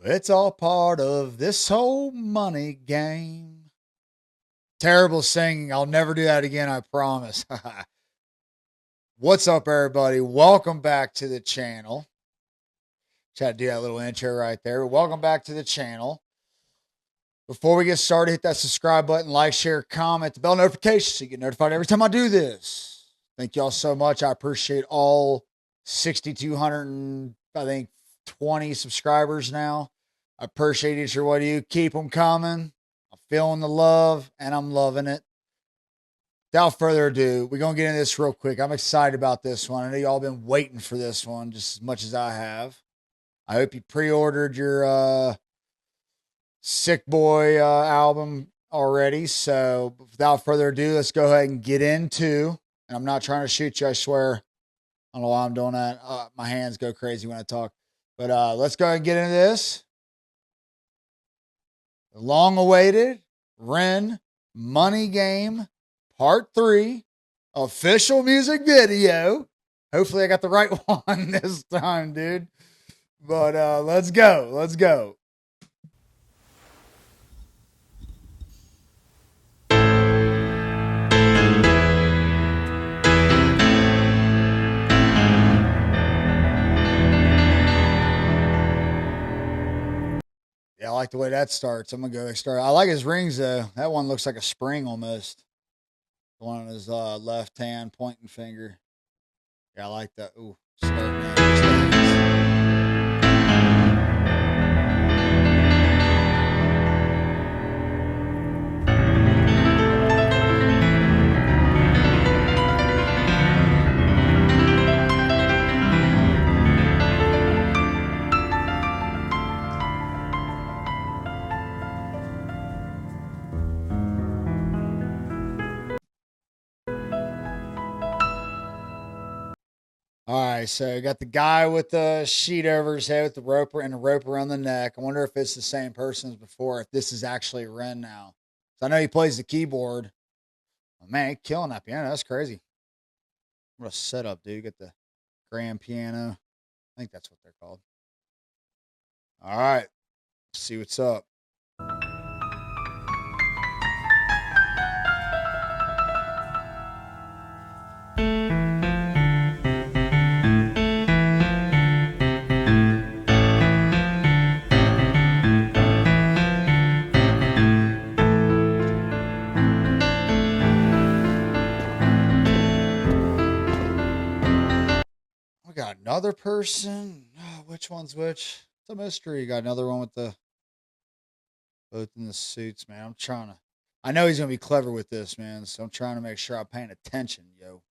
It's all part of this whole money game. Terrible singing. I'll never do that again, I promise. What's up, everybody? Welcome back to the channel. Try to do that little intro right there. Welcome back to the channel. Before we get started, hit that subscribe button, like, share, comment, the bell notification so you get notified every time I do this. Thank y'all so much. I appreciate all 6,200 and I think 20 subscribers now. I appreciate each and one of you. Keep them coming. I'm feeling the love and I'm loving it. Without further ado, we're going to get into this real quick. I'm excited about this one. I know y'all been waiting for this one just as much as I have. I hope you pre-ordered your Sick Boy album already. So without further ado, let's go ahead and get into, and I'm not trying to shoot you, I swear. I don't know why I'm doing that. My hands go crazy when I talk. But let's go ahead and get into this. The long-awaited Ren Money Game Part 3 official music video. Hopefully I got the right one this time, dude. But let's go. Let's go. Yeah, I like the way that starts. I'm going to go start. I like his rings, though. That one looks like a spring almost. The one on his left hand pointing finger. Yeah, I like that. Ooh, starting out. All right, so you got the guy with the sheet over his head with the rope and a rope around the neck. I wonder if it's the same person as before, if this is actually Ren now. So I know he plays the keyboard. Oh, man, he's killing that piano. That's crazy. What a setup, dude. Get the grand piano. I think that's what they're called. All right, let's see what's up. We got another person. Oh, which one's which? It's a mystery. You got another one with the both in the suits, man. I'm trying to. I know he's gonna be clever with this, man. So I'm trying to make sure I'm paying attention, yo.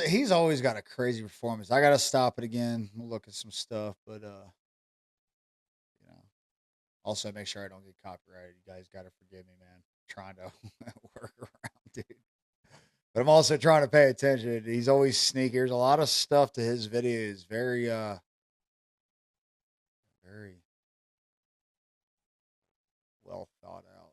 He's always got a crazy performance. I gotta stop it again. We'll look at some stuff, but you know, also make sure I don't get copyrighted. You guys gotta forgive me, man. I'm trying to work around, dude. But I'm also trying to pay attention. He's always sneaky. There's a lot of stuff to his videos. Very very well thought out.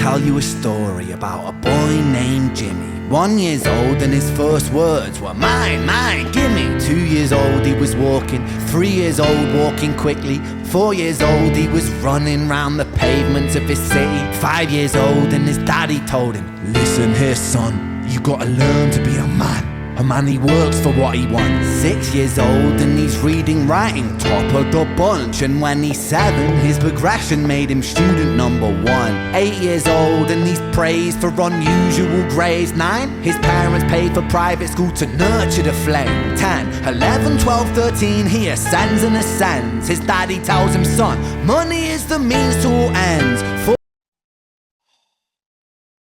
tell you a story about a boy named Jimmy. 1 year old and his first words were mine, mine, gimme. 2 years old he was walking, 3 years old walking quickly. 4 years old he was running round the pavements of his city. 5 years old and his daddy told him, listen here son, you gotta learn to be a man. A man, he works for what he wants. 6 years old and he's reading, writing, top of the bunch. And when he's 7, his progression made him student number 1. 8 years old and he's praised for unusual grades. 9, his parents paid for private school to nurture the flame. 10, 11, 12, 13, he ascends and ascends. His daddy tells him, son, money is the means to all ends.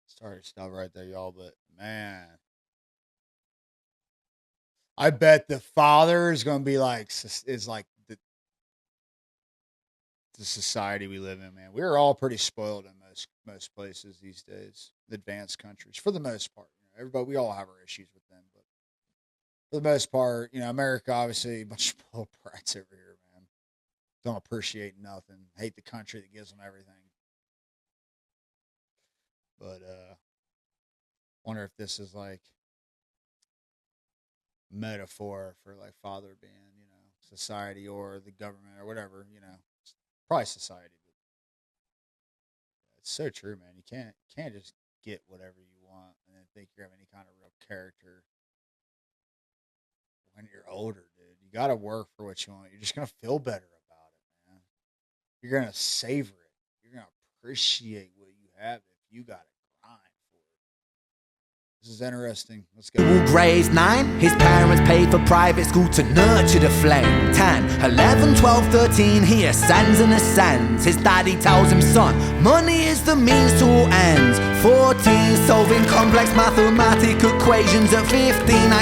Sorry to stop right there, y'all, but man, I bet the father is going to be like, is like the society we live in, man. We're all pretty spoiled in most places these days, the advanced countries, for the most part. You know, everybody, we all have our issues with them, but for the most part, you know, America, obviously, a bunch of spoiled brats over here, man. Don't appreciate nothing, hate the country that gives them everything. But wonder if this is like metaphor for like father being, you know, society or the government or whatever, you know, probably society. But it's so true, man. You can't just get whatever you want and then think you have any kind of real character when you're older, dude. You got to work for what you want. You're just gonna feel better about it, man. You're gonna savor it. You're gonna appreciate what you have if you got to grind for it. This is interesting. Let's go. Grades. 9, his parents paid for private school to nurture the flame. 10, 11, 12, 13, he ascends and ascends. His daddy tells him, son, money is the means to all ends. 14, solving complex mathematical equations. At 15,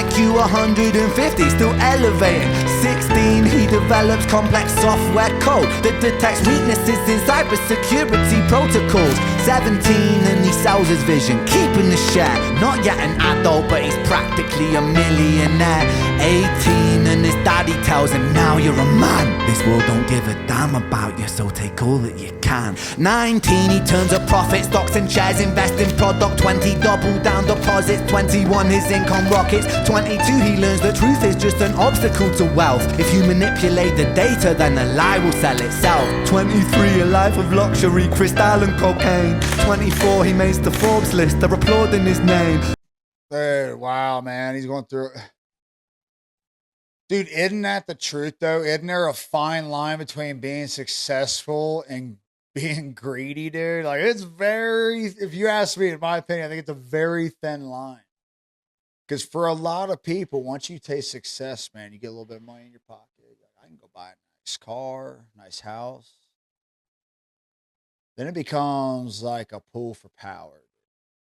IQ 150, still elevating. 16, he develops complex software code that detects weaknesses in cybersecurity protocols. 17, and he sells his vision, keeping the share. Not yet an adult, but he's practically a millionaire. 18, and his daddy tells him, now you're a man. This world don't give a damn about you, so take all that you can. 19, he turns a profit, stocks and shares, invest in product. 20, double down deposits. 21, his income rockets. 22, he learns the truth is just an obstacle to wealth. If you manipulate the data, then the lie will sell itself. 23, a life of luxury, crystal and cocaine. 24, he makes the Forbes list, they're applauding his name. Dude, wow, man, he's going through. Dude, isn't that the truth, though? Isn't there a fine line between being successful and being greedy, dude? Like, it's very, if you ask me, in my opinion, I think it's a very thin line. Because for a lot of people, once you taste success, man, you get a little bit of money in your pocket. Like, I can go buy a nice car, nice house. Then it becomes like a pull for power.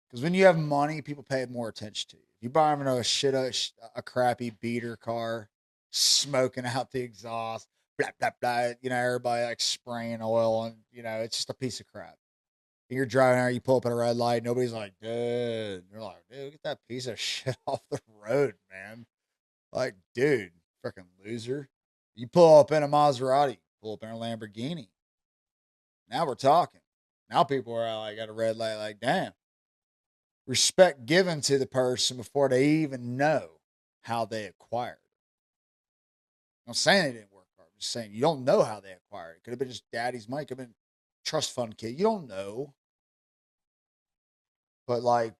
Because when you have money, people pay more attention to you. If you buy them a crappy beater car, smoking out the exhaust, blah, blah, blah, you know, everybody like spraying oil and, you know, it's just a piece of crap. You're driving out, you pull up at a red light, nobody's like, dude. You're like, dude, get that piece of shit off the road, man. Like, dude, freaking loser. You pull up in a Maserati, pull up in a Lamborghini. Now we're talking. Now people are like at a red light, like, damn. Respect given to the person before they even know how they acquired it. I'm not saying they didn't work hard. I'm just saying you don't know how they acquired it. Could have been just daddy's money. Could have been trust fund kid. You don't know. But like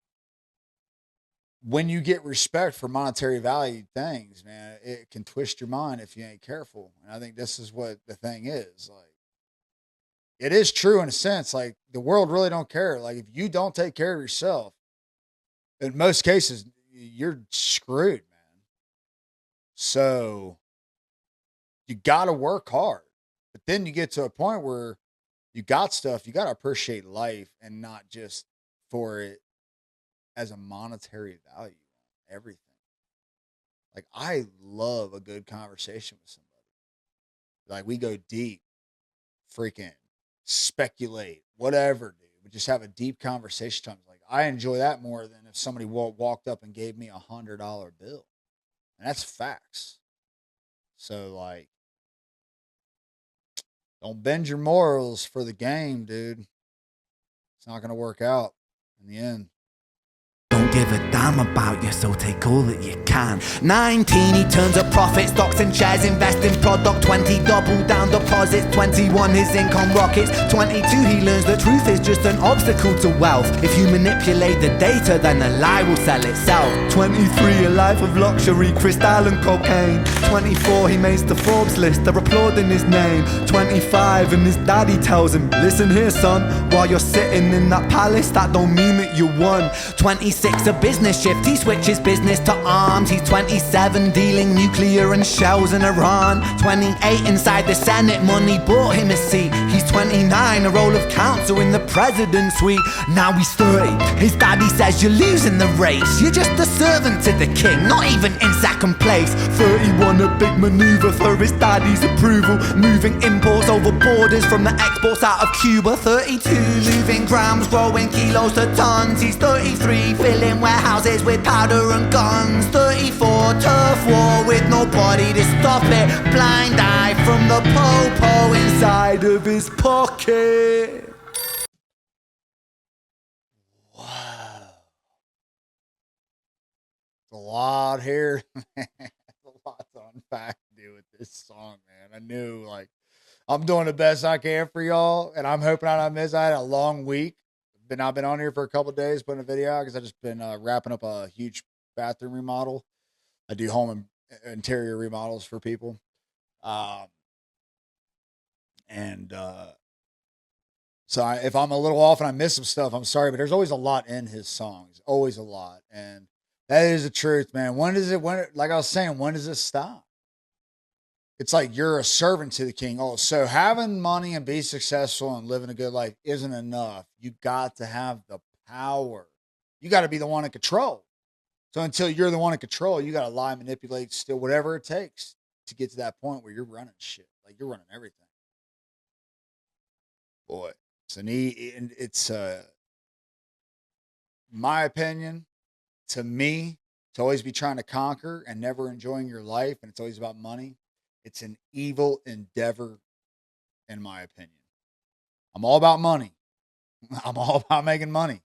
when you get respect for monetary value things, man, it can twist your mind if you ain't careful. And I think this is what the thing is. Like it is true in a sense. Like the world really don't care. Like if you don't take care of yourself, in most cases, you're screwed, man. So you got to work hard. But then you get to a point where you got stuff, you got to appreciate life and not just for it as a monetary value. Everything. Like, I love a good conversation with somebody. Like, we go deep, freaking speculate, whatever, dude. We just have a deep conversation. Times like I enjoy that more than if somebody walked up and gave me $100 bill, and that's facts. So like, don't bend your morals for the game, dude. not going to work out in the end. Don't give a damn about you, so take all that you can. 19, he turns a profit, stocks and shares, invest in product. 20, double down deposits. 21, his income rockets. 22, he learns the truth is just an obstacle to wealth. If you manipulate the data, then the lie will sell itself. 23, a life of luxury, crystal and cocaine. 24, he makes the Forbes list, they're applauding his name. 25, and his daddy tells him, listen here son, while you're sitting in that palace, that don't mean that you won. 26, a business shift, he switches business to arms. He's 27, dealing nuclear and shells in Iran. 28, inside the Senate, money bought him a seat. He's 29, a role of counsel in the president's suite. Now he's 30, his daddy says you're losing the race. You're just a servant to the king, not even in second place. 31, a big maneuver for his daddy's approval, moving imports over borders from the exports out of Cuba. 32, moving grams, growing kilos to tons. He's 33, filling warehouses with powder and guns. 34, turf war with nobody to stop it. Blind eye from the po-po inside of his pocket. Wow. It's a lot here. It's a lot to unpack to do with this song, man. I knew, like, I'm doing the best I can for y'all, and I'm hoping I don't miss. I had a long week. I've been on here for a couple of days putting a video out because I've just been wrapping up a huge bathroom remodel. I do home and interior remodels for people. So if I'm a little off and I miss some stuff, I'm sorry, but there's always a lot in his songs, always a lot. And that is the truth, man. Like I was saying, when does this stop? It's like you're a servant to the king. Oh, so having money and be successful and living a good life isn't enough. You got to have the power. You got to be the one in control. So until you're the one in control, you got to lie, manipulate, steal, whatever it takes to get to that point where you're running shit. Like you're running everything. Boy, it's my opinion, to me, to always be trying to conquer and never enjoying your life, and it's always about money. It's an evil endeavor, in my opinion. I'm all about money. I'm all about making money.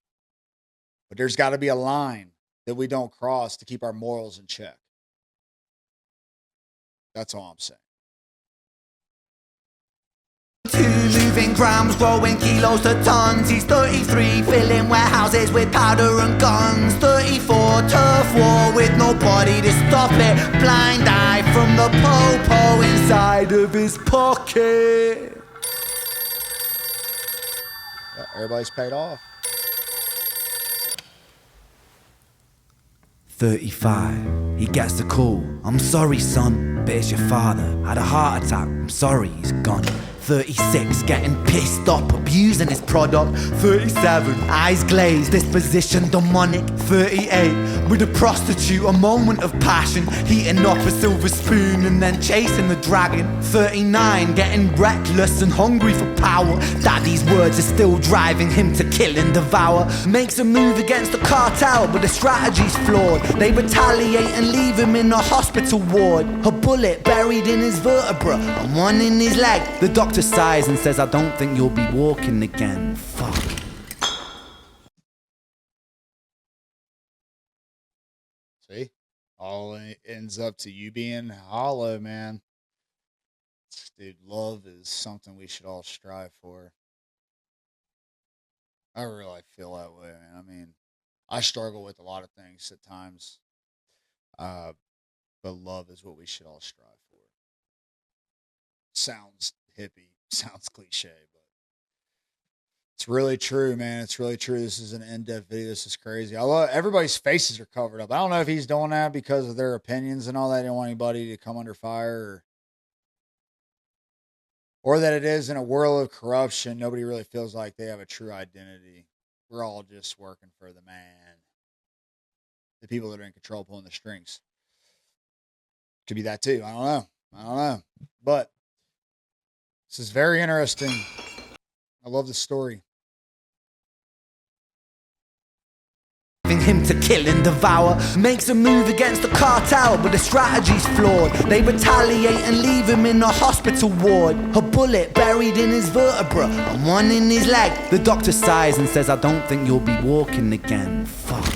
But there's got to be a line that we don't cross to keep our morals in check. That's all I'm saying. Moving grams, growing kilos to tons. He's 33, filling warehouses with powder and guns. 34, turf war with nobody to stop it. Blind eye from the po-po inside of his pocket. Yeah, everybody's paid off. 35, he gets the call. I'm sorry, son, but it's your father. Had a heart attack, I'm sorry, he's gone. 36, getting pissed up, abusing his product. 37, eyes glazed, disposition demonic. 38, with a prostitute, a moment of passion, heating up a silver spoon and then chasing the dragon. 39, getting reckless and hungry for power. Daddy's words are still driving him to kill and devour. Makes a move against the cartel, but the strategy's flawed. They retaliate and leave him in a hospital ward. A bullet buried in his vertebra and one in his leg. The doctor sighs and says, I don't think you'll be walking again. Fuck. See? All ends up to you being hollow, man. Dude, love is something we should all strive for. I really feel that way, man. I mean, I struggle with a lot of things at times. But love is what we should all strive for. Sounds hippie, sounds cliche, but it's really true, man. It's really true. This is an in-depth video. This is crazy. I love everybody's faces are covered up. I don't know if he's doing that because of their opinions and all that. He don't want anybody to come under fire, or that it is in a world of corruption. Nobody really feels like they have a true identity. We're all just working for the man. The people that are in control pulling the strings. Could be that too. I don't know. But this is very interesting. I love the story. him to kill and devour. Makes a move against the cartel, but the strategy's flawed. They retaliate and leave him in a hospital ward. A bullet buried in his vertebra and one in his leg. The doctor sighs and says, I don't think you'll be walking again. Fuck.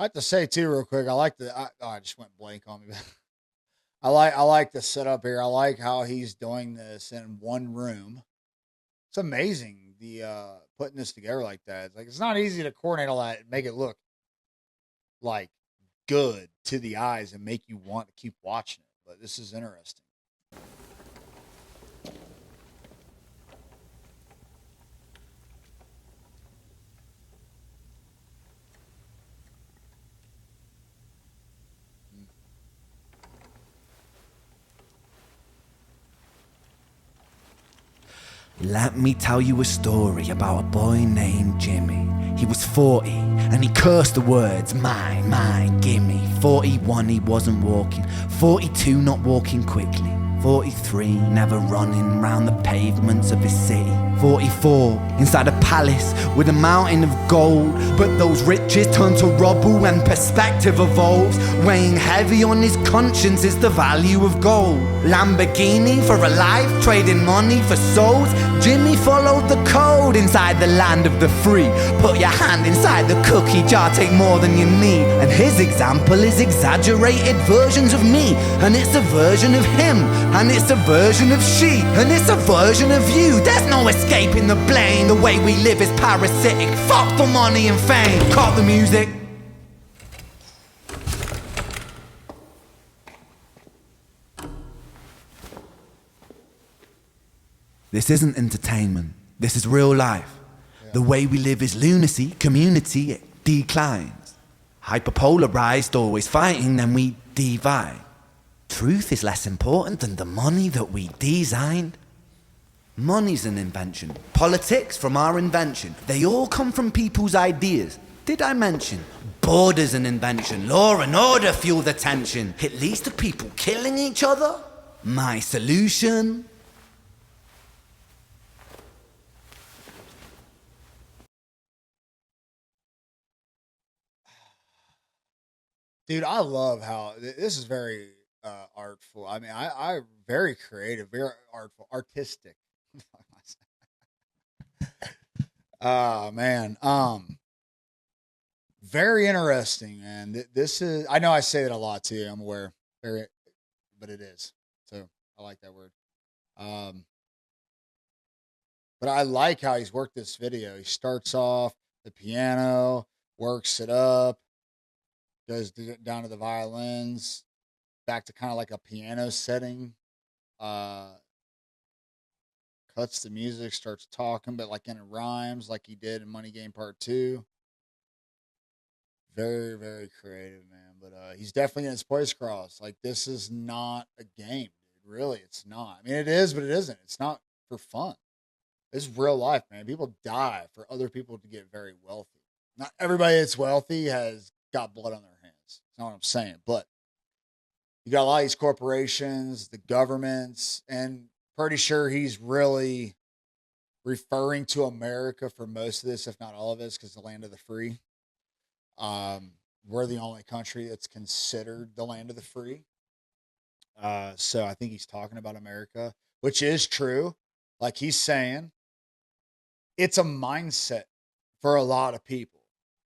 I have to say too, real quick. I like the. I just went blank on me. I like the setup here. I like how he's doing this in one room. It's amazing putting this together like that. It's like it's not easy to coordinate all that and make it look like good to the eyes and make you want to keep watching it. But this is interesting. Let me tell you a story about a boy named Jimmy. He was 40 and he cursed the words, mine, mine, gimme. 41 he wasn't walking, 42 not walking quickly, 43 never running round the pavements of his city, 44 inside a palace with a mountain of gold. But those riches turn to rubble and perspective evolves. Weighing heavy on his conscience is the value of gold. Lamborghini for a life, trading money for souls. Jimmy followed the code inside the land of the free. Put your hand inside the cookie jar, take more than you need. And his example is exaggerated versions of me. And it's a version of him, and it's a version of she, and it's a version of you. There's no escaping the blame. The way we live is parasitic. Fuck the money and fame. Cut the music. This isn't entertainment. This is real life. Yeah. The way we live is lunacy. Community, it declines. Hyperpolarized, always fighting, then we divide. Truth is less important than the money that we designed. Money's an invention. Politics from our invention. They all come from people's ideas. Did I mention? Border's an invention. Law and order fuel the tension. It leads to people killing each other. My solution? Dude, I love how this is very artful. I mean, I very creative, very artful, artistic. Oh man, very interesting, man. This is. I know I say that a lot too. I'm aware, very, but it is. So I like that word. But I like how he's worked this video. He starts off the piano, works it up, goes down to the violins, back to kind of like a piano setting. Cuts the music, starts talking, but like in rhymes, like he did in Money Game Part 2. Very, very creative, man. But he's definitely getting his points across. Like, this is not a game, dude. Really, it's not. I mean, it is, but it isn't. It's not for fun. This is real life, man. People die for other people to get very wealthy. Not everybody that's wealthy has got blood on their hands. That's not what I'm saying. But you got a lot of these corporations, the governments, and pretty sure he's really referring to America for most of this, if not all of this, because the land of the free. We're the only country that's considered the land of the free. So I think he's talking about America, which is true. Like he's saying, it's a mindset for a lot of people.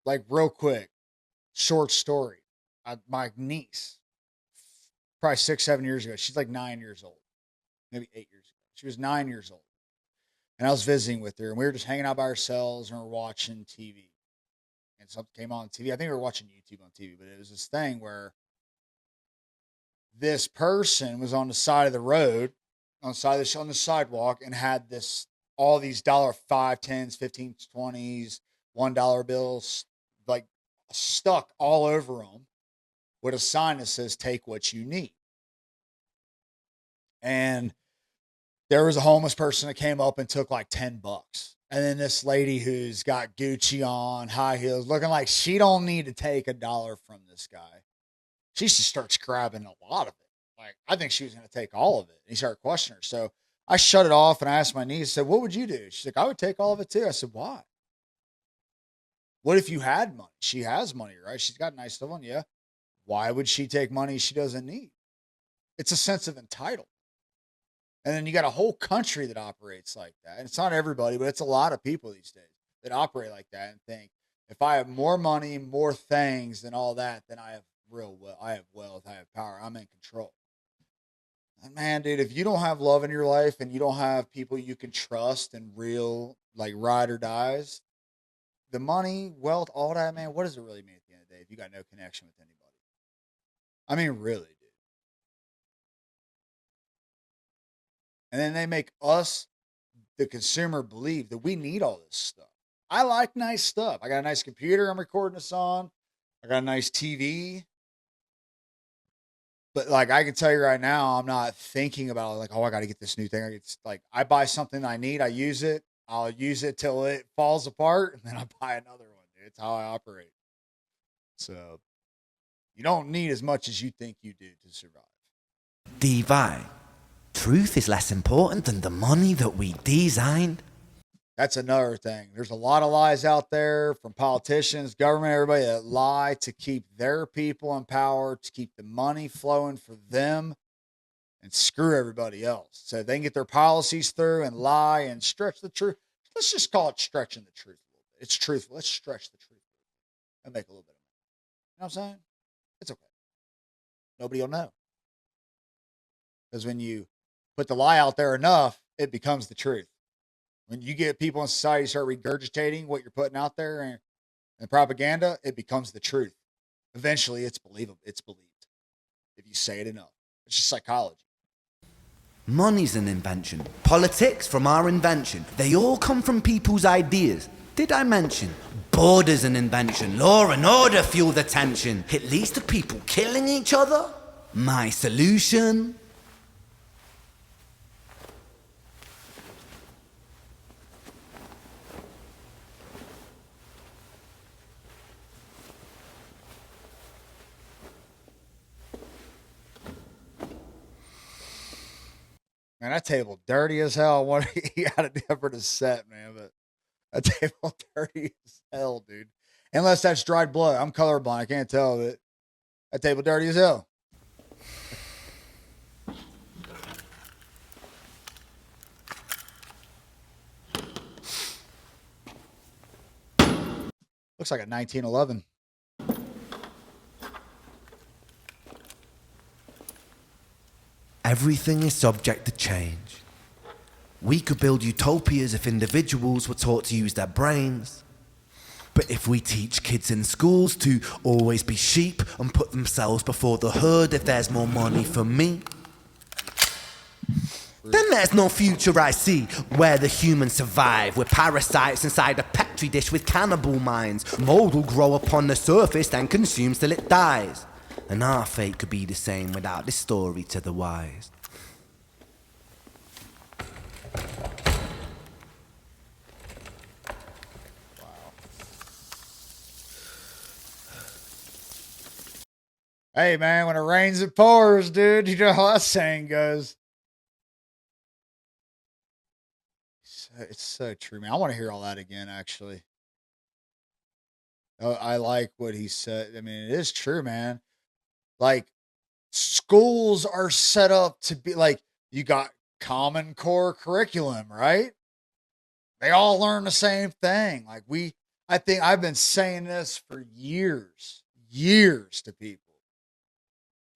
Like real quick, short story. My niece, probably 6-7 years ago, she's like 9 years old, maybe 8 years ago. She was 9 years old. And I was visiting with her, and we were just hanging out by ourselves, and we were watching TV. And something came on TV. I think we were watching YouTube on TV, but it was this thing where this person was on the side of the road, on the sidewalk, and had all these $5, 10s, 15s, 20s, $1 bills, like stuck all over them with a sign that says, "Take what you need." And there was a homeless person that came up and took like $10. And then this lady who's got Gucci on, high heels, looking like she don't need to take $1 from this guy. She just starts grabbing a lot of it. Like, I think she was going to take all of it. And he started questioning her. So I shut it off and I asked my niece, I said, what would you do? She's like, I would take all of it too. I said, why? What if you had money? She has money, right? She's got nice stuff on. Yeah. Why would she take money she doesn't need? It's a sense of entitlement. And then you got a whole country that operates like that. And it's not everybody, but it's a lot of people these days that operate like that and think, if I have more money, more things than all that, then I have I have wealth, I have power, I'm in control. And man, dude, if you don't have love in your life and you don't have people you can trust and real, like ride or dies, the money, wealth, all that, man, what does it really mean at the end of the day if you got no connection with anybody? I mean, really, dude. And then they make us, the consumer, believe that we need all this stuff. I like nice stuff. I got a nice computer I'm recording this on. I got a nice TV. But like, I can tell you right now, I'm not thinking about like, oh, I got to get this new thing. It's like, I buy something I need. I use it. I'll use it till it falls apart. And then I buy another one. Dude. It's how I operate. So you don't need as much as you think you do to survive. Divine. Truth is less important than the money that we designed. That's another thing. There's a lot of lies out there from politicians, government, everybody that lie to keep their people in power, to keep the money flowing for them and screw everybody else. So they can get their policies through and lie and stretch the truth. Let's just call it stretching the truth a little bit. It's truthful. Let's stretch the truth and make a little bit of money. You know what I'm saying? It's okay. Nobody will know. Because when you put the lie out there enough, it becomes the truth. When you get people in society start regurgitating what you're putting out there and propaganda, it becomes the truth. Eventually, it's believable. It's believed if you say it enough. It's just psychology. Money's an invention. Politics from our invention. They all come from people's ideas. Did I mention? Border's an invention. Law and order fuel the tension. It leads to people killing each other. My solution? Man, that table dirty as hell. What he had to do for the set, man. But that table dirty as hell, dude. Unless that's dried blood. I'm colorblind. I can't tell it. That table dirty as hell. Looks like a 1911. Everything is subject to change. We could build utopias if individuals were taught to use their brains. But if we teach kids in schools to always be sheep and put themselves before the herd if there's more money for me, then there's no future I see where the humans survive. We're parasites inside a petri dish with cannibal minds. Mold will grow upon the surface and consume till it dies. And our fate could be the same without this story to the wise. Wow. Hey, man, when it rains, it pours, dude. You know how that saying goes. It's so true, man. I want to hear all that again, actually. I like what he said. I mean, it is true, man. Like, schools are set up to be like, you got common core curriculum, right? They all learn the same thing. Like I think I've been saying this for years to people.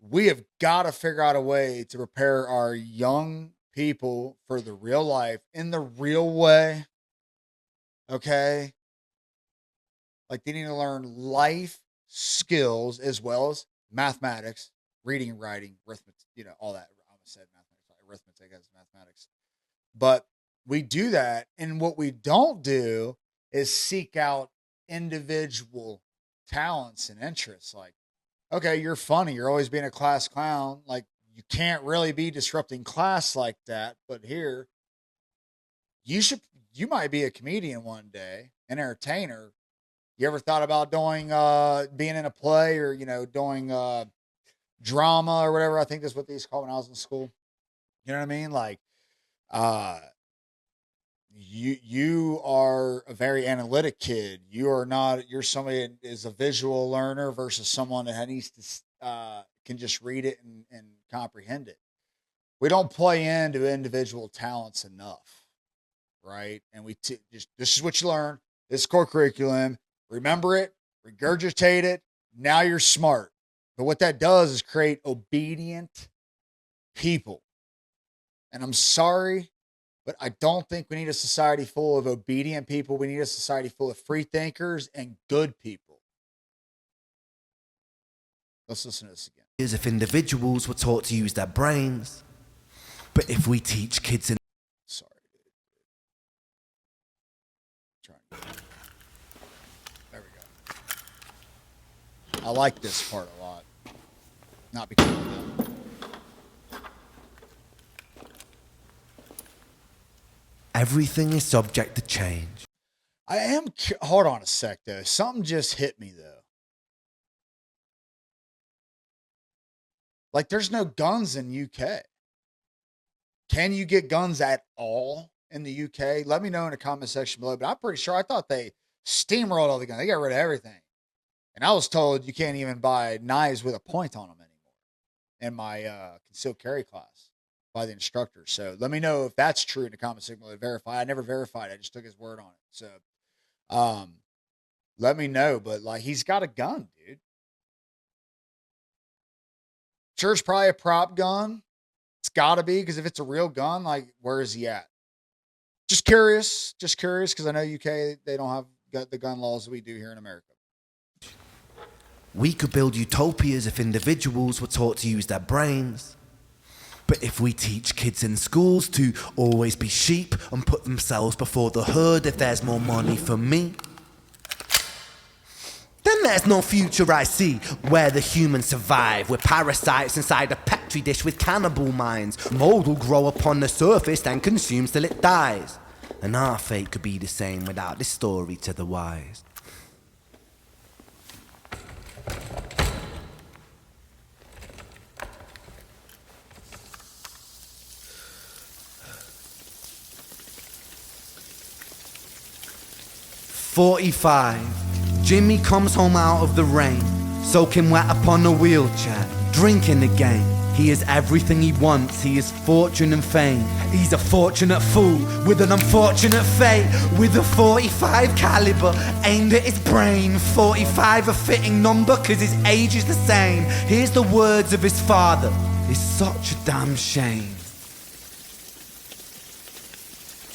We have got to figure out a way to prepare our young people for the real life in the real way. Okay. Like they need to learn life skills as well as mathematics, reading and writing, arithmetic, all that. I almost said mathematics, arithmetic as mathematics. But we do that. And what we don't do is seek out individual talents and interests. Like, okay, you're funny. You're always being a class clown. Like, you can't really be disrupting class like that. But here, you might be a comedian one day, an entertainer. You ever thought about doing being in a play or doing drama or whatever? I think that's what they used to call when I was in school. You know what I mean? Like uh you are a very analytic kid. You are not. You're somebody that is a visual learner versus someone that needs to can just read it and comprehend it. We don't play into individual talents enough, right? And just this is what you learn. This core curriculum. Remember it, regurgitate it. Now you're smart. But what that does is create obedient people. And I'm sorry, but I don't think we need a society full of obedient people. We need a society full of free thinkers and good people. Let's listen to this again. As if individuals were taught to use their brains, but if we teach kids in Sorry, dude. There we go. I like this part a lot. Not because of that. everything is subject to change. Hold on a sec, though. Something just hit me, though. Like, there's no guns in UK. Can you get guns at all in the UK? Let me know in the comment section below. But I'm pretty sure I thought they steamrolled all the guns. They got rid of everything. And I was told you can't even buy knives with a point on them anymore in my concealed carry class by the instructor. So let me know if that's true in the comment section below. Verify. I never verified. I just took his word on it. So let me know. But like, he's got a gun, dude. Sure, it's probably a prop gun. It's got to be, because if it's a real gun, like, where is he at? Just curious, because I know UK, they don't have the gun laws that we do here in America. We could build utopias if individuals were taught to use their brains. But if we teach kids in schools to always be sheep and put themselves before the herd if there's more money for me, then there's no future I see where the humans survive. We're parasites inside a petri dish with cannibal minds. Mold will grow upon the surface and consumes till it dies. And our fate could be the same without this story to the wise. "45. Jimmy comes home out of the rain, soaking wet upon a wheelchair, drinking again. He is everything he wants, he is fortune and fame. He's a fortunate fool with an unfortunate fate, with a 45 caliber aimed at his brain. 45 a fitting number cause his age is the same. Here's the words of his father, it's such a damn shame.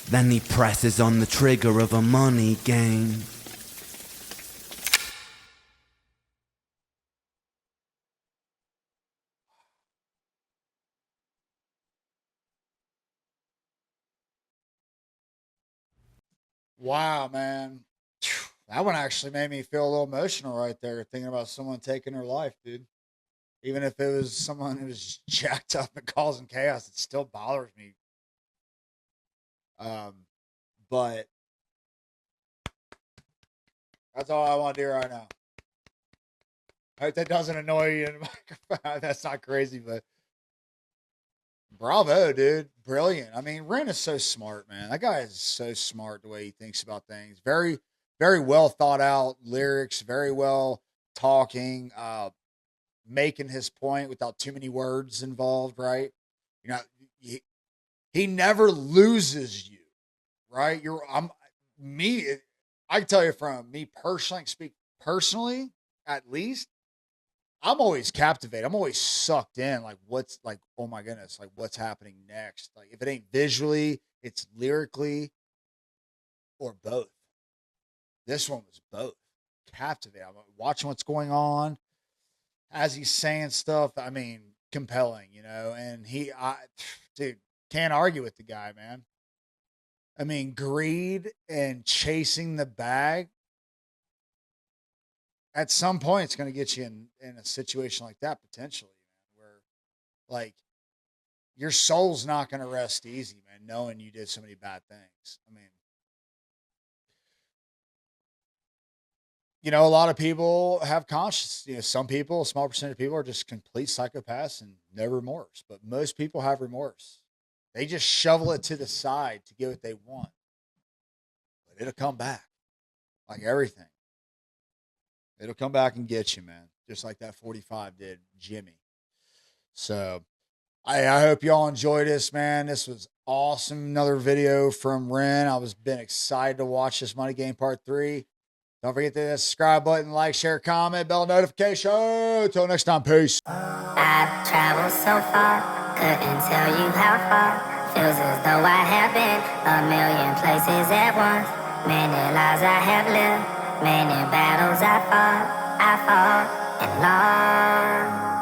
Then he presses on the trigger of a money game. Wow, man. That one actually made me feel a little emotional right there, thinking about someone taking their life, dude. Even if it was someone who was jacked up and causing chaos, it still bothers me. But that's all I want to do right now. I hope that doesn't annoy you in the microphone. That's not crazy, but bravo, dude. Brilliant. I mean, Ren is so smart, man. That guy is so smart the way he thinks about things. Very, very well thought out lyrics, very well talking, making his point without too many words involved, right? You know, he never loses you, right? I can tell you from me personally, speak personally, at least, I'm always captivated. I'm always sucked in. Like, what's like, oh my goodness, like what's happening next? Like, if it ain't visually, it's lyrically or both. This one was both. Captivated. I'm watching what's going on as he's saying stuff. I mean, compelling, and dude, can't argue with the guy, man. I mean, greed and chasing the bag, at some point it's going to get you in a situation like that potentially, man, where like your soul's not going to rest easy, man, knowing you did so many bad things. I mean, you know, a lot of people have conscience. You know, some people, a small percentage of people are just complete psychopaths and no remorse, but most people have remorse. They just shovel it to the side to get what they want, but it'll come back like everything. It'll come back and get you, man. Just like that 45 did Jimmy. So I hope y'all enjoyed this, man. This was awesome. Another video from Ren. I was been excited to watch this Money Game Part 3. Don't forget to hit that subscribe button, like, share, comment, bell notification. Until next time, peace. I've traveled so far, couldn't tell you how far. Feels as though I have been a million places at once. Many lives I have lived, many battles I fought and lost.